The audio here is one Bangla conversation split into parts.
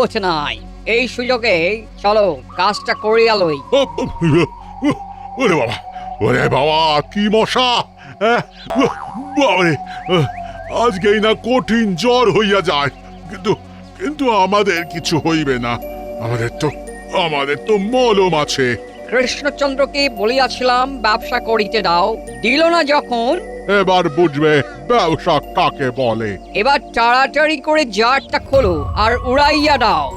সুবোধ নাই। এই সুযোগে চলো কাজটা করিয়া লই। ওরে বাবা, ওরে বাবা, কি মশা! বাবারে, আজকেই না কঠিন জ্বর হইয়া যায়, কিন্তু কিন্তু আমাদের কিছু হইবে না। আমাদের তো মলম আছে। কৃষ্ণচন্দ্রকে বলিয়াছিলাম ব্যবসা করিতে দাও, দিল না যখন। এবার বুঝবে ব্যবসা কাকে বলে। এবার তাড়াতাড়ি করে জারটা খোলো আর উড়াইয়া দাও।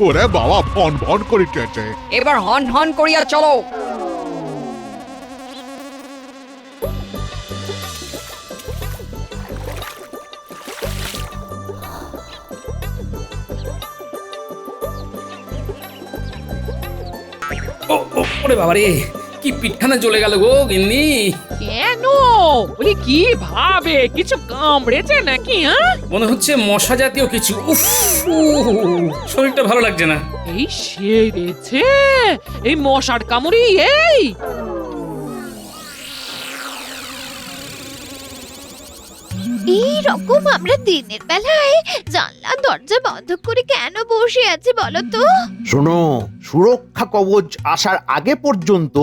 ওরে বাবা, ভন ভন করিতেছে। এবার হন হন করিয়া চলো। ওরে বাবারে, কি পিঠানে জ্বলে গেল গো গিন্নি। কেন বলি, কি ভাবে কিছু কামড়েছে নাকি? মনে হচ্ছে মশা জাতীয় কিছু। উফ, শরীরটা ভালো লাগছে না। এই সেরেছে এই মশার কামড়ি। এই এই রকম আমরা দিনের বেলায় জানলা দরজা বন্ধ করে কেন বসে আছি বলো তো? শোনো, সুরক্ষা কবচ আসার আগে পর্যন্ত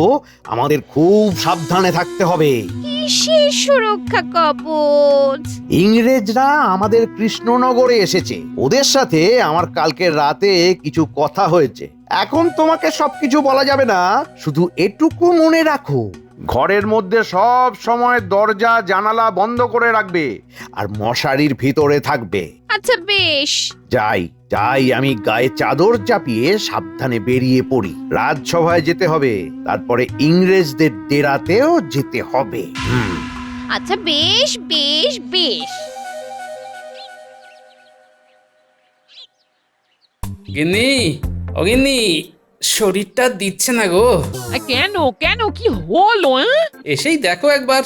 আমাদের খুব সাবধানে থাকতে হবে। কিসের সুরক্ষা কবচ? ইংরেজরা আমাদের কৃষ্ণনগরে এসেছে, ওদের সাথে আমার কালকের রাতে কিছু কথা হয়েছে। এখন তোমাকে সবকিছু বলা যাবে না, শুধু এটুকু মনে রাখো, ঘরের মধ্যে সব সময় দরজা জানালা বন্ধ করে রাখবে আর মশারির ভিতরে থাকবে। আচ্ছা বেশ। যাই যাই, আমি গায়ে চাদর চাপিয়ে সাবধানে বেরিয়ে পড়ি। রাজসভায় যেতে হবে, তারপরে ইংরেজদের ডেরাতেও যেতে হবে। আচ্ছা বেশ বেশ বেশ। গিন্নি, ও গিন্নি, শরীরটা দিচ্ছে না গো। কেন কেন, কি হলো? এসেই দেখো একবার।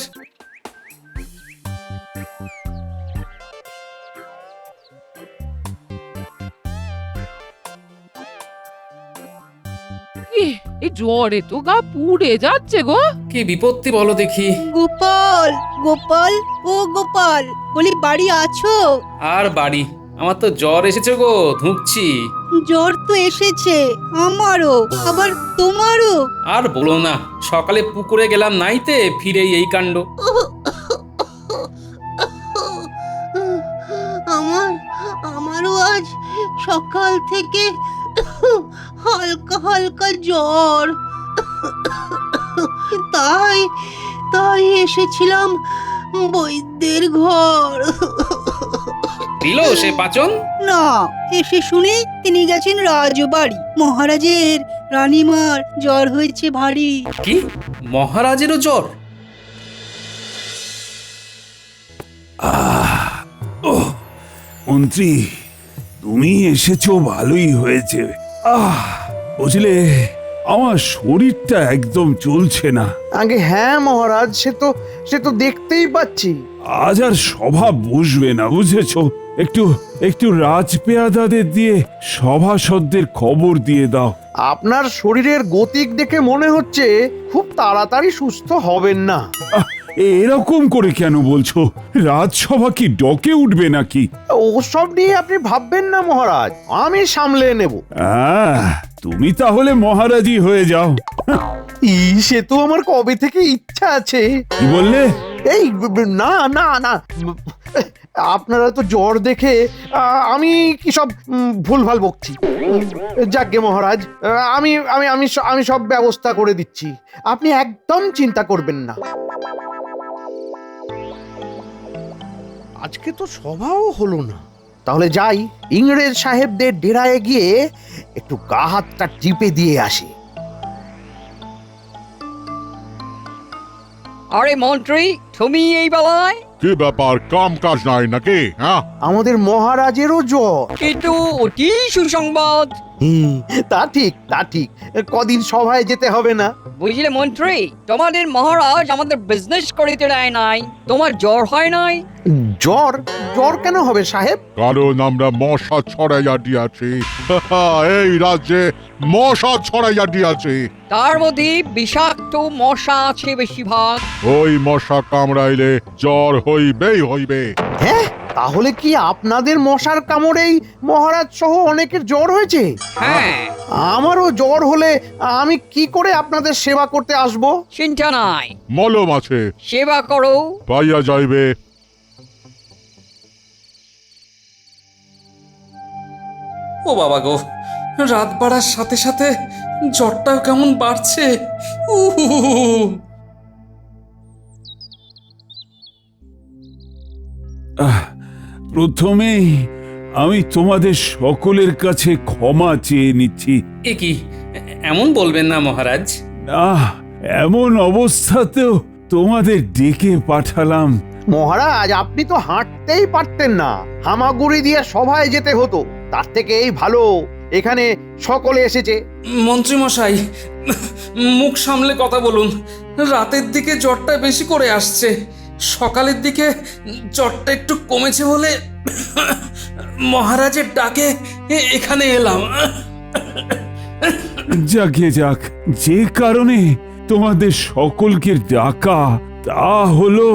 এই জ্বরে তো গা পুড়ে যাচ্ছে গো। কি বিপত্তি বলো দেখি। গোপাল, গোপাল, ও গোপাল, বলি বাড়ি আছো? আর বাড়ি, আমার তো জ্বর এসেছে গো, ধুঁকছি। জ্বর তো এসেছে আমারও, আবার তোমারও। আর বলো না, সকালে পুকুরে গেলাম নাইতে, ফিরেই এই কাণ্ড। আমারও আজ সকাল থেকে হালকা হালকা জ্বর। তাই তাই এসেছিলাম বৈদ্যের ঘর। দিল সে পাচন? না, এসে শুনি তিনি গেছেন রাজবাড়ি। মহারাজের রানীমার জ্বর হয়েছে ভারী। কি, মহারাজেরও জ্বর? মন্ত্রী, তুমি এসেছো ভালোই হয়েছে। বুঝলে, আমার শরীরটা একদম চলছে না। আগে হ্যাঁ মহারাজ, সে তো দেখতেই পাচ্ছি। আজ আর সভা বসবে না, বুঝেছো? একটু একটু রাজপেয়াদাদের দিয়ে সভাসদদের খবর দিয়ে দাও। আপনার শরীরের গতিক দেখে মনে হচ্ছে খুব তাড়াতাড়ি সুস্থ হবেন না। এরকম করে কেন বলছো? রাজসভা কি ডকে উঠবে নাকি? ওসব নিয়ে আপনি ভাববেন না মহারাজ, আমি সামলে নেব। তুমি তাহলে মহারাজই হয়ে যাও। সে তো আমার কবে থেকে ইচ্ছা আছে। কি বললে? এই না না না, আপনারা তো জ্বর দেখে আমি কি সব ভুলভাল বকছি। যাকগে মহারাজ, আমি আমি আমি আমি সব ব্যবস্থা করে দিচ্ছি, আপনি একদম চিন্তা করবেন না। আজকে তো সভাও হলো না, তাহলে যাই, ইংরেজ সাহেবদের ডেরায় গিয়ে একটু গা হাতটা টিপে দিয়ে আসি। আরে মন্ত্রী, তুমি এই বেলায়? কি ব্যাপার, কাম কাজ নাই নাকি? হ্যাঁ, আমাদের মহারাজেরও জ্বর। কিন্তু অতি সুসংবাদ, তা ঠিক তা ঠিক, কদিন সভায় যেতে হবে না। বুঝলে মন্ত্রী, তোমাদের মহারাজ আমাদের বিজনেস করিতে দেয় নাই, তোমার জ্বর হয় নাই? জ্বর? জ্বর কেন হবে সাহেব? কারণ আমরা মশা ছড়াইয়া দিয়াছি। এই রাজ্যে মশা ছড়াইয়া দিয়াছি। তার মধ্যে বিষাক্ত মশা আছে বেশিরভাগ। ওই মশা কামড়াইলে জ্বর হইবেই হইবে। হ্যাঁ, তাহলে কি আপনাদের মশার কামড়েই মহারাজ সহ অনেকের জ্বর হয়েছে? হ্যাঁ, আমারও জ্বর হলে আমি কি করে আপনাদের সেবা করতে আসব? চিন্তা নাই, মলম আছে, সেবা করো। পাইয়া যাইবে। ও বাবা গো, রাত বাড়ার সাথে সাথে জ্বরটাও কেমন বাড়ছে। উহ, প্রথমেই আমি তোমাদের সকলের কাছে ক্ষমা চেয়ে নিচ্ছি। এ কি, এমন বলবেন না মহারাজ। না, এমন অবস্থাতেও তোমাদের ডেকে পাঠালাম। মহারাজ, আপনি তো হাঁটতেই পারতেন না, হামাগুড়ি দিয়ে সভায় যেতে হতো। তার থেকে এই ভালো এখানে সকলে এসেছে। মন্ত্রী মশাই, মুখ সামলে কথা বলুন। রাতের দিকে জ্বরটা বেশি করে আসছে, সকালের দিকে জ্বরটা একটু কমেছে বলে মহারাজের ডাকে এখানে এলাম। যাকে যাক, যে কারণে তোমাদের সকলকে ডাকা তা হলো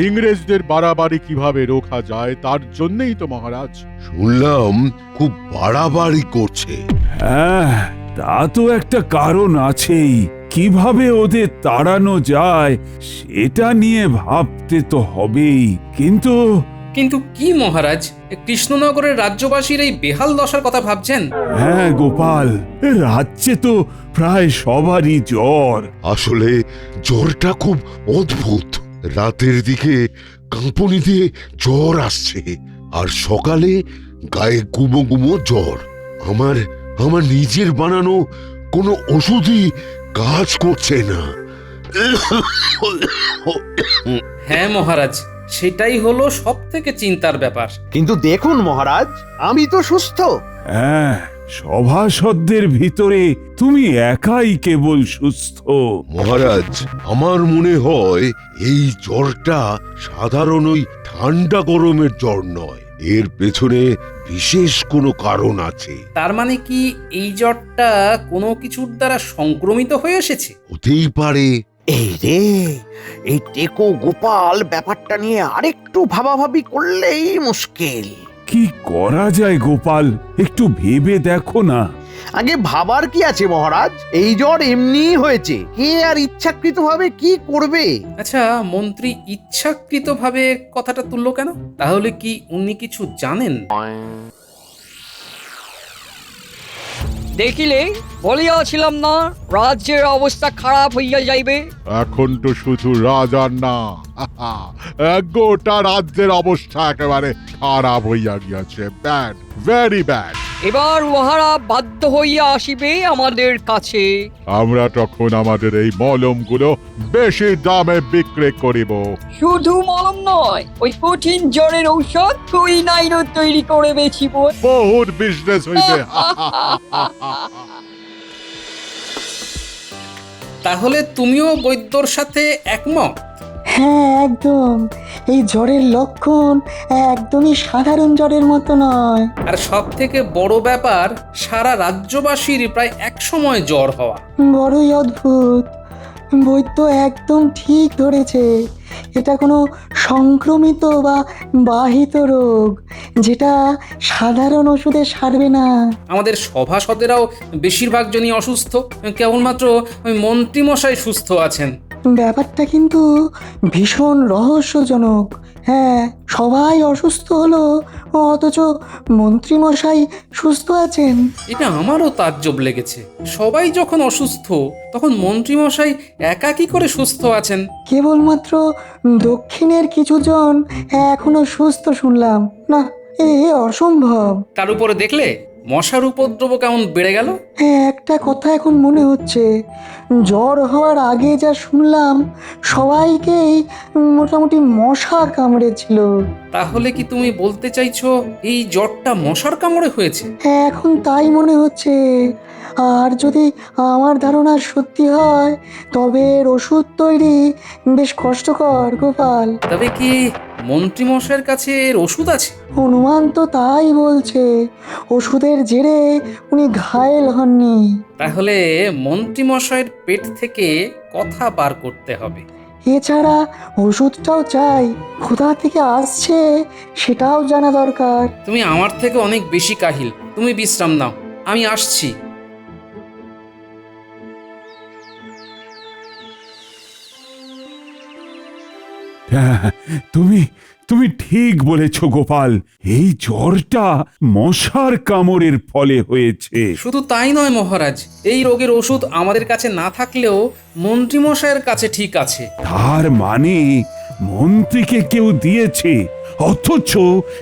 ইংরেজদের বাড়াবাড়ি কিভাবে রোখা যায় তার জন্যই তো মহারাজ। শুনলাম খুব বাড়াবাড়ি করছে। হ্যাঁ, তা তো একটা কারণ আছেই। কিভাবে ওদের তাড়ানো যায় সেটা নিয়ে ভাবতে তো হবেই। কিন্তু কিন্তু কি মহারাজ, কৃষ্ণনগরের রাজ্যবাসীর এই বেহাল দশার কথা ভাবছেন? হ্যাঁ গোপাল, রাজ্যে তো প্রায় সবারই জ্বর। আসলে জ্বরটা খুব অদ্ভুত। রাতের দিকে কাঁপুনি দিয়ে জ্বর আসছে, আর সকালে গায়ে গুমো গুমো জ্বর। আমার নিজের বানানো কোনো ওষুধই কাজ করছে না। হ্যাঁ মহারাজ, সেটাই হলো সব থেকে চিন্তার ব্যাপার। কিন্তু দেখুন মহারাজ, আমি তো সুস্থ। হ্যাঁ, সভাসদদের ভিতরে তুমি একাই কেবল সুস্থ। মহারাজ, আমার মনে হয় এই জ্বরটা সাধারণ ওই ঠান্ডা গরমের জ্বর নয়, এর পেছনে বিশেষ কোনো কারণ আছে। তার মানে কি এই জ্বরটা কোনো কিছুর দ্বারা সংক্রমিত হয়ে এসেছে? হতেই পারে। এই রে, এই টেকো গোপাল ব্যাপারটা নিয়ে আরেকটু ভাবাভাবি করলেই মুশকিল। কি করা যায় গোপাল, একটু ভেবে দেখো না। আগে ভাবার কি আছে মহারাজ, এই জ্বর এমনিই হয়েছে, কে আর ইচ্ছাকৃতভাবে কি করবে? আচ্ছা, মন্ত্রী ইচ্ছাকৃতভাবে কথাটা তুললো কেন? তাহলে কি উনি কিছু জানেন? দেখিলে বলিয়াছিলাম না, রাজ্যের অবস্থা খারাপ হইয়া যাইবে। এখন তো শুধু রাজার না, গোটা রাজ্যের অবস্থা একেবারে খারাপ হইয়া গিয়াছে। Bad, very bad. এবার উহারা বাধ্য হইয়া আসিবে আমাদের কাছে। আমরা তখন আমাদের এই মলমগুলো বেশি দামে বিক্রি করিব। শুধু মলম নয়, ওই কঠিন জ্বরের ঔষধ কুইনাইনও তৈরি করে বেচিব। বহুত বিজনেস হইবে। তাহলে তুমিও বৈদ্যর সাথে একমত? হ্যাঁ, একদম। এই জ্বরের লক্ষণ একদমই সাধারণ জ্বরের মতো নয়। আর সব থেকে বড় ব্যাপার, সারা রাজ্যবাসীর প্রায় এক সময় জ্বর হওয়া। বড়ই অদ্ভুত। বৈদ্য একদম ঠিক ধরেছে, এটা কোনো সংক্রমিত বা বাহিত রোগ, যেটা সাধারণ ওষুধে সারবে না। আমাদের সভাসদেরাও বেশিরভাগ জনই অসুস্থ, কেবলমাত্র ওই মন্ত্রীমশাই সুস্থ আছেন। ব্যাপারটা কিন্তু ভীষণ রহস্যজনক। হ্যাঁ, সবাই অসুস্থ হলো অথচ মন্ত্রীমশাই সুস্থ আছেন। এটা আমারও তাজ্জব লেগেছে। সবাই যখন অসুস্থ, তখন মন্ত্রীমশাই একা কি করে সুস্থ আছেন? কেবলমাত্র দক্ষিণের কিছুজন এখনো সুস্থ শুনলাম। না, এ অসম্ভব। তার উপরে দেখলে মশার উপদ্রব কেমন বেড়ে গেল? হ্যাঁ, একটা কথা এখন মনে হচ্ছে, জ্বর হওয়ার আগে যা শুনলাম সবাইকেই মোটামুটি মশা কামড়েছিল। তাহলে কি তুমি বলতে চাইছো এই জ্বরটা মশার কামড়ে হয়েছে? হ্যাঁ, এখন তাই মনে হচ্ছে। আর যদি আমার ধারণা সত্যি হয় তবে এর ওষুধ তৈরি বেশ কষ্টকর গোপাল। তবে কি মন্ত্রী মশাইয়ের কাছে এর ওষুধ আছে? অনুমান তো তাই বলছে, ওষুধের জেরে উনি ঘায়েল হননি। তাহলে মন্ত্রী মশাইয়ের পেট থেকে কথা বার করতে হবে। এছাড়া ওষুধটাও চাই, কোথা থেকে আসছে সেটাও জানা দরকার। তুমি আমার থেকে অনেক বেশি কাহিল, তুমি বিশ্রাম নাও, আমি আসছি। হ্যাঁ, তুমি তুমি ঠিক বলেছ গোপাল, এই জ্বরটা মশার কামড়ের ফলে হয়েছে। শুধু তাই নয় মহারাজ, এই রোগের ওষুধ আমাদের কাছে না থাকলেও মন্ত্রী মশাইয়ের কাছে ঠিক আছে। তার মানে মন্ত্রীকে কেউ দিয়েছে, অথচ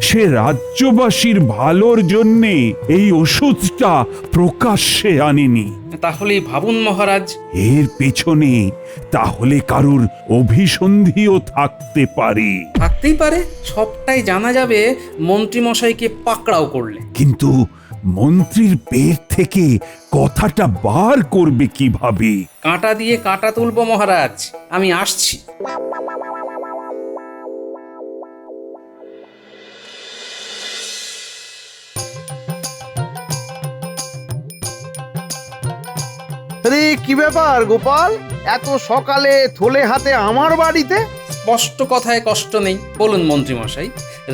সে রাজ্যবাসীর ভালোর জন্যে এই ওষুধটা প্রকাশ্যে আনেনি। তাহলে ভাবুন মহারাজ, এর পেছনে তাহলে কারুর অভিসন্ধিও থাকতে পারে। থাকতেই পারে, সবটাই জানা যাবে মন্ত্রী মশাইকে পাকড়াও করলে। কিন্তু মন্ত্রীর পেট থেকে কথাটা বার করবে কিভাবে? কাঁটা দিয়ে কাঁটা তুলবো মহারাজ, আমি আসছি। আরে কি ব্যাপার গোপাল, এত সকালে থলে হাতে আমার বাড়িতে? স্পষ্ট কথায় কষ্ট নেই, বলুন মন্ত্রী মশাই।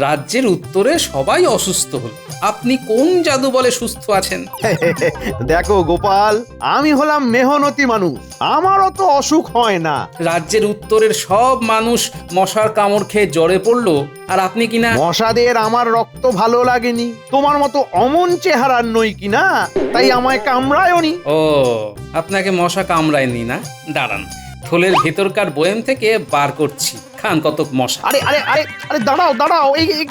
রাজ্যের উত্তরে সবাই অসুস্থ হল, আপনি কোন জাদু বলে সুস্থ আছেন? দেখো গোপাল, আমি হলাম মেহনতি মানুষ, আমারও তো অসুখ হয় না। রাজ্যের উত্তরের সব মানুষ মশার কামড় খেয়ে জ্বরে পড়লো, আর আপনি কিনা? মশাদের আমার রক্ত ভালো লাগেনি, তোমার মতো অমন চেহারার নই কিনা, তাই আমায় কামড়ায়নি। ও, আপনাকে মশা কামড়ায়নি না? দাঁড়ান, থলের ভেতরকার বয়াম থেকে বার করছি, খান কতক মশা। আরে আরে আরে আরে দাঁড়াও দাঁড়াও, এই এই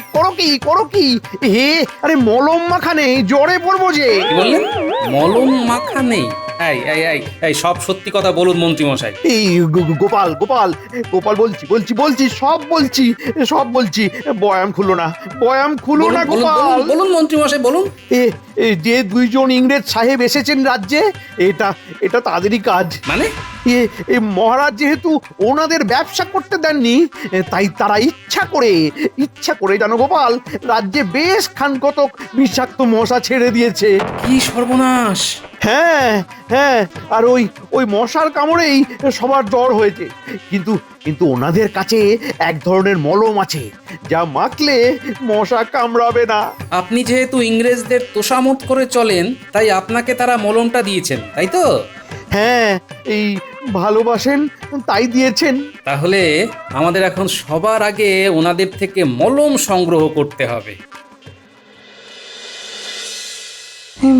করো কি হে, আরে মলম মাখা নেই, জ্বরে পড়বো যে। কি বললেন? মলম মাখা নেই? এই এই এই এই সব সত্যি কথা বলুন মন্ত্রী মশাই। এই গোপাল গোপাল গোপাল, বলছি সব বলছি, বয়াম খুলো না গোপাল। বলুন মন্ত্রী মশাই বলুন। যে দুইজন ইংরেজ সাহেব এসেছেন রাজ্যে, এটা তাদেরই কাজ। মানে? মহারাজ যেহেতু ওনাদের ব্যবসা করতে দেননি, তাই তারা ইচ্ছা করে জানো গোপাল, রাজ্যে বেশ খান কতক বিষাক্ত মশা ছেড়ে দিয়েছে। কি সর্বনাশ! হ্যাঁ হ্যাঁ, আর ওই মশার কামড়েই সবার জ্বর হয়েছে। কিন্তু ওনাদের কাছে এক ধরনের মলম আছে, যা মাখলে মশা কামড়াবে না। আপনি যেহেতু ইংরেজদের তোষামত করে চলেন, তাই আপনাকে তারা মলমটা দিয়েছেন, তাই তো? হ্যাঁ, এই ভালোবাসেন তাই দিয়েছেন। তাহলে আমাদের এখন সবার আগে ওনাদের থেকে মলম সংগ্রহ করতে হবে।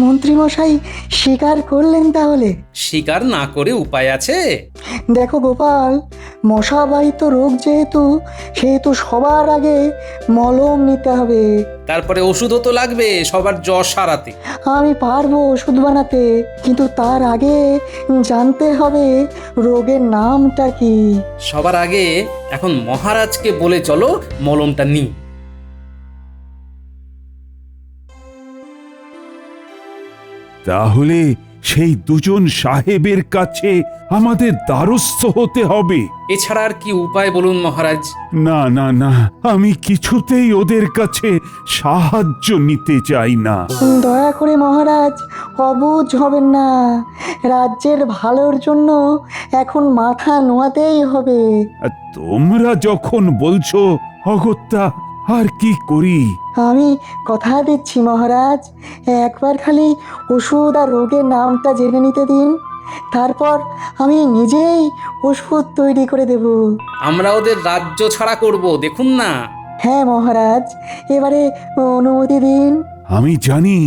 মন্ত্রী মশাই স্বীকার করলেন তাহলে? স্বীকার না করে উপায় আছে? দেখো গোপাল, মশাবাহিত রোগ সেহেতু সবার আগে মলম নিতে হবে। তারপরে ওষুধও তো লাগবে সবার জ্বর সারাতে। আমি পারবো ওষুধ বানাতে, কিন্তু তার আগে জানতে হবে রোগের নামটা কি। সবার আগে এখন মহারাজকে বলে চলো মলমটা নিই। তাহলে সেই দুজন সাহেবের কাছে আমাদের দ্বারস্থ হতে হবে। এছাড়া আর কি উপায় বলুন মহারাজ? না না না, আমি কিছুতেই ওদের কাছে সাহায্য নিতে চাই না। দয়া করে মহারাজ অবুঝ হবেন না, রাজ্যের ভালোর জন্য এখন মাথা নোয়াতেই হবে। আর তোমরা যখন বলছো অগত্যা আর কি করি? আমি কথা দিচ্ছি মহারাজ, একবার খালি ওষুধ আর রোগের নামটা জেনে নিতে দিন, তারপর আমি নিজেই ওষুধ তৈরি করে দেব। আমরা ওদের রাজ্য ছাড়া করব, দেখুন না। হ্যাঁ মহারাজ, এবারে অনুমতি দিন। আমি জানি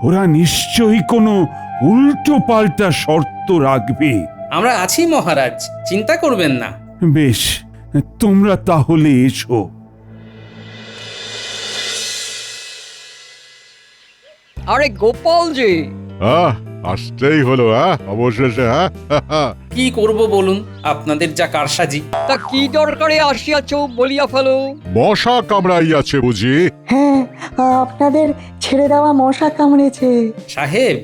ওরা নিশ্চয়ই কোনো উল্টো পাল্টা শর্ত রাখবে। আমরা আছি মহারাজ, চিন্তা করবেন না। বেশ, তোমরা তাহলে এসো। আরে গোপাল যে আসতেই হলো অবশেষে কি করব বলুন, আপনাদের যা কারসাজি। তা কি দরকারে আসিয়াছ বলিয়া ফেলো। মশা কামড়াইয়াছে বুঝি? হ্যাঁ, আপনাদের ছেড়ে দেওয়া মশা কামড়েছে। সাহেব,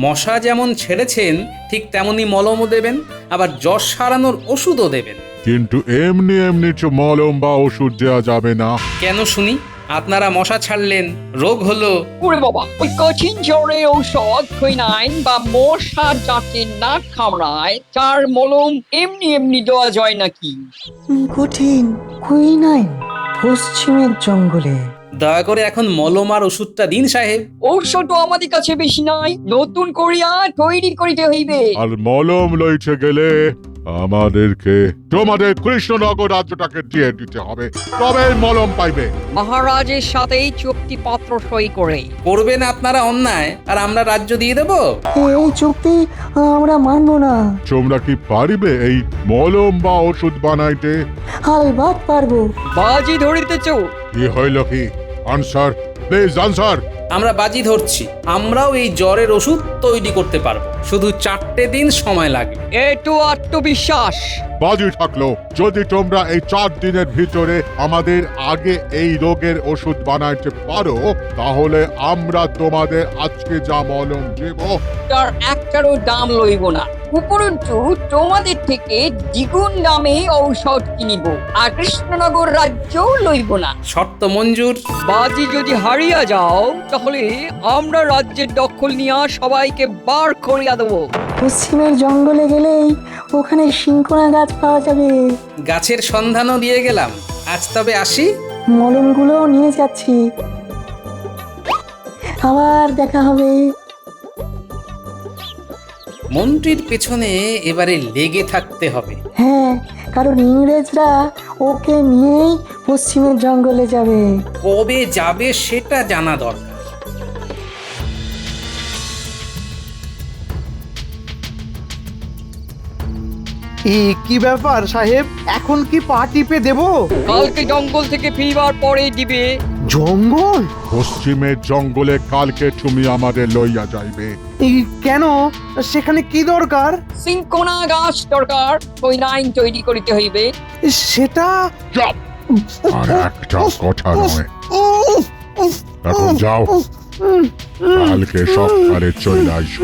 মশা যেমন ছেড়েছেন ঠিক তেমনি মলমও দেবেন, আবার জ্বর সারানোর ওষুধও দেবেন। কিন্তু এমনি এমনি তো মলম বা ওষুধ দেওয়া যাবে না। কেন শুনি? আপনারা মশা ছাড়লেন, রোগ হলো। ওরে বাবা, ওই কঠিন জ্বরের ঔষধ কুইনাইন বা মশা যাতে না কামড়ায় তার মলম এমনি এমনি দেওয়া যায় নাকি? কঠিন কুইনাইন পশ্চিমের জঙ্গলে। দয়া করে এখন মলম আর ওষুধটা দিন সাহেব। ঔষধও আমাদের কাছে বেশি নাই, নতুন করিয়া তৈরি করিতে হইবে। আর মলম লইতে গেলে আমাদেরকে তোমাদের কৃষ্ণনগর রাজ্যটাকে দিয়ে দিতে হবে, তবে মলম পাইবে। মহারাজের সাথেই চুক্তিপত্র সই করে। করবেন আপনারা অন্যায়, আর আমরা রাজ্য দিয়ে দেব? এই চুক্তি আমরা মানব না। তোমরা কি পারিবে এই মলম বা ওষুধ বানাইতে? আলবাত পারবো। বাজি ধরিতেছ? কি হইল কি? Answer, please answer. আমরা বাজি ধরছি, আমরাও এই জ্বরের ওষুধ তৈরি করতে পারবো, শুধু 4টে দিন সময় লাগবে। একটু আত্মবিশ্বাস। বাজি থাকলো যদি তোমরা এই 4 দিনের ভিতরে আমাদের আগে এই রোগের ওষুধ বানাইতে পারো, তাহলে আমরা তোমাদের আজকে যা মলম দেব তার একটারও দাম লইব না, উপরন্তু তোমাদের থেকে দ্বিগুণ দামে ঔষধ কিনিব, আর কৃষ্ণনগর রাজ্যও লইব না। শর্ত মঞ্জুর। বাজি যদি হারিয়া যাও তাহলে আমরা রাজ্যের দখল নিয়ে সবাইকে বার করিয়া দেবো। পশ্চিমের জঙ্গলে গেলেই ওখানে সিংকোনা গাছ পাওয়া যাবে। গাছের সন্ধানও দিয়ে গেলাম, আজ তবে আসি। মলমগুলো নিয়ে যাচ্ছি, আবার দেখা হবে। মন্ত্রীর পেছনে এবারে লেগে থাকতে হবে। হ্যাঁ, কারণ ইংরেজরা ওকে নিয়েই পশ্চিমের জঙ্গলে যাবে। কবে যাবে সেটা জানা দরকার। কি ব্যাপার সাহেব, এখন কি পা টিপে দেব? কালকে জঙ্গল থেকে ফিরবার পরে দিবে। জঙ্গল? পশ্চিমের জঙ্গলে কালকে তুমি আমাদের লইয়া যাইবে। কেন? সেখানে কি দরকার? সিংকোনা গাছ দরকার, ওই লাইন তৈরি করিতে হইবে। সেটা চুপ! আর একটা কথা নয়, এখন যাও, কালকে সকালে চলে আসো।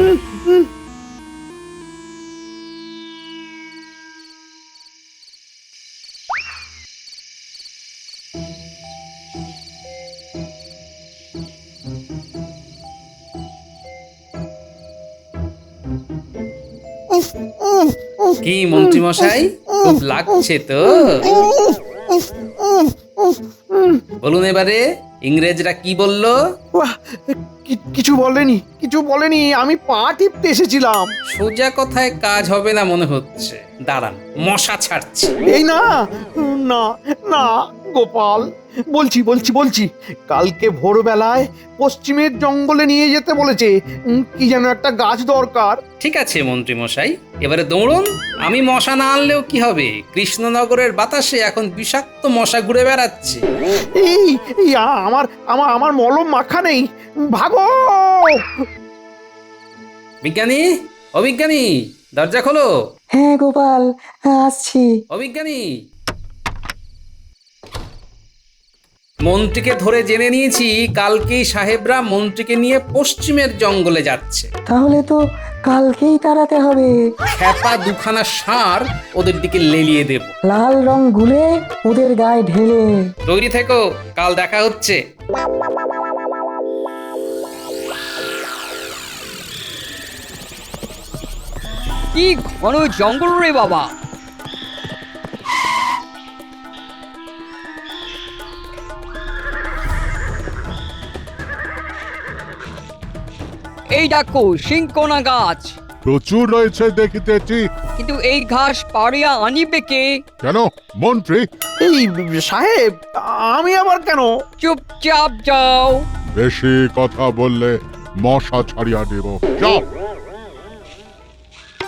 কি মন্ত্রী মশাই, খুব লাগছে তো? বলুন এবারে, ইংরেজরা কি বললো? কিছু বলেনি, কিছু বলেনি, আমি পা টিপতে এসেছিলাম। সোজা কথায় কাজ হবে না মনে হচ্ছে, দাঁড়ান মশা ছাড়ছি। এই না না না গোপাল, বলছি বলছি বলছি, কালকে ভোরবেলায় পশ্চিমের জঙ্গলে নিয়ে যেতে বলেছে, কি যেন একটা গাছ দরকার। ঠিক আছে মন্ত্রী মশাই, এবারে দৌড়ুন। আমি মশা না আনলেও কি হবে, কৃষ্ণনগরের বাতাসে এখন বিষাক্ত মশা ঘুরে বেড়াচ্ছে। এই আমার আমার আমার মলম মাখা নেই, ভাগো! বিজ্ঞানী, অবিজ্ঞানী, দরজা খোলো। হ্যাঁ গোপাল, আসছি। অবিজ্ঞানী, মন্ত্রীকে ধরে জেনে নিয়েছি কালকেই সাহেবরা মন্ত্রীকে নিয়ে পশ্চিমের জঙ্গলে যাচ্ছে। তাহলে তো কালকেই তাড়াতে হবে। খেপা দুখানা ষাঁড় ওদের দিকে লেলিয়ে দেব। লাল রং গুলে ওদের গায়ে ঢেলে। তৈরি থেকো, কাল দেখা হচ্ছে। কি ঘন জঙ্গল রে বাবা! এই দেখো সিংকোনা গাছ। প্রচুর রয়েছে দেখিতেছি, কিন্তু এই ঘাস পাড়িয়া আনিবে কে? কেন মন্ত্রী? এই সাহেব, আমি আবার কেন? চুপচাপ যাও। বেশি কথা বললে মশা ছাড়িয়া দেব। যাও।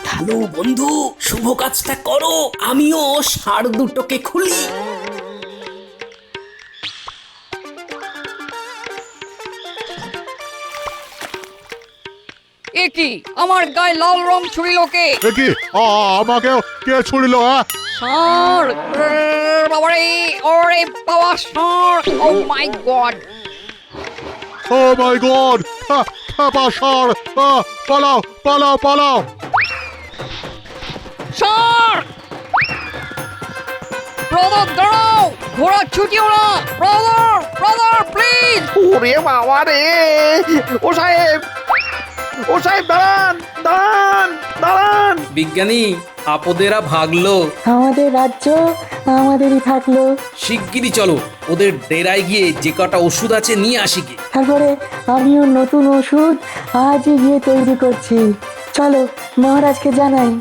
হ্যালো বন্ধু, শুভ কাজটা করো, আমিও ষাঁড় দুটোকে খুলি। এ কি আমার গায়ে লাল রং ছুড়িল কে? এ কি আমাকেও কে ছুড়িল? ষাঁড়! বাবারে, ওরে বাবা, ষাঁড়! ও মাই গড! ও মাই গড! খেপা ষাঁড়! পালাও পালাও পালাও! ষাঁড়! ব্রাদার দাঁড়াও, ঘোড়া ছুটিও না! Brother, brother please! ওরে বাবা রে! ও সাহেব দাঁড়ান দাঁড়ান দাঁড়ান! বিজ্ঞানী, আপদেরা ভাগলো। আমাদের রাজ্য আমাদেরই থাকলো। শিগগিরই চলো, ওদের ডেরায় গিয়ে যে কটা ওষুধ আছে নিয়ে আসি গে। তারপরে আমিও নতুন ওষুধ আজই গিয়ে তৈরি করছি। চলো মহারাজকে জানাই।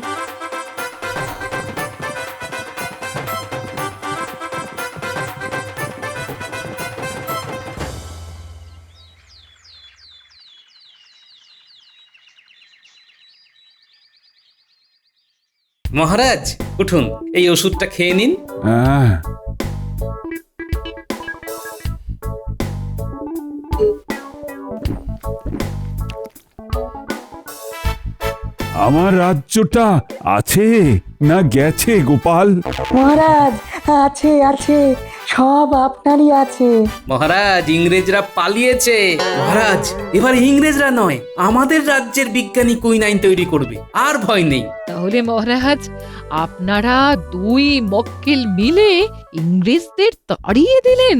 মহারাজ উঠুন, এই ওষুধটা খেয়ে নিন। হ্যাঁ, আমার রাজ্যটা আছে না গেছে গোপাল? মহারাজ আছে আছে, সব আপনারই আছে। মহারাজ, ইংরেজরা পালিয়েছে। মহারাজ, এবার ইংরেজরা নয়, আমাদের রাজ্যের বিজ্ঞানী কুইনাইন তৈরি করবে, আর ভয় নেই। তাহলে মহারাজ, আপনারা দুই মক্কেল মিলে ইংরেজদের তাড়িয়ে দিলেন।